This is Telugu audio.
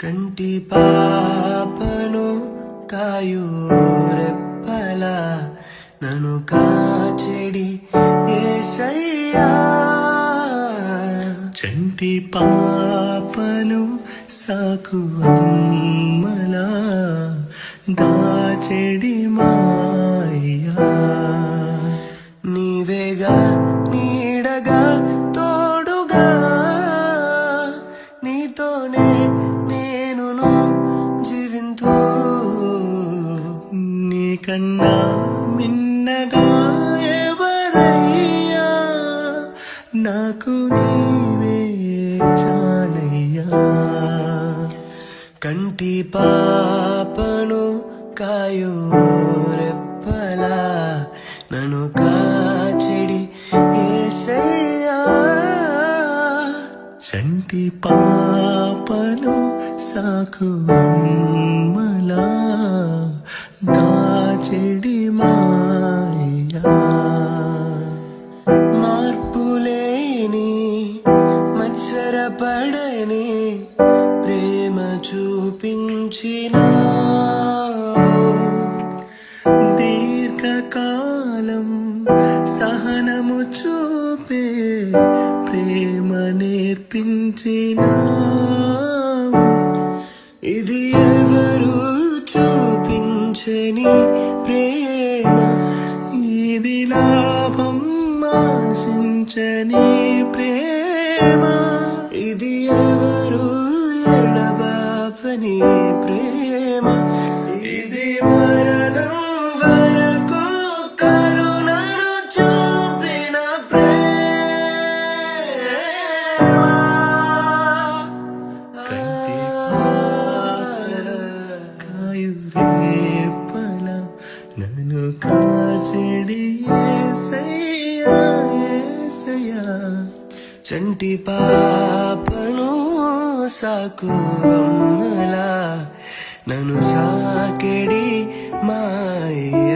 కంటి పాపను కాయు రెప్పల నన్ను కాచెడి యేసయ్యా. చంటి పాపను సాకు అమ్మలా దాచెడి మాయ్యా. నీవేగా నీడగా తోడుగా నీతోనే నేనును జీవింతూ. నీకన్నా మిన్నగా ఎవరయ్యా, నాకు నీవే చాలయ్యా. కంటి పాపను కాయు రెప్పల నన్ను కాచెడి యేసయ్యా. చంటి పాపను సాకు అమ్మలా దాచెడి మాయ్యా. మార్పులేని మత్సరపడని ప్రేమ చూపించినావు. దీర్ఘకాలం సహనము చూపే ప్రేమ నేర్పించినావు. ఇది ఎవరు చూపించని ప్రేమ, ఇది లాభం ఆశించని ప్రేమ. ఇది ఎవరు ఎడబాపని ప్రేమ, ఇది మరణం వరకు కరుణను చూపిన ప్రేమ. కాయు రేపల నన్ను కాచెడి యేసయ్యా, యేసయ్యా. చంటి పాపను సాకు అమ్మలా నన్ను సాకెడి మాయ.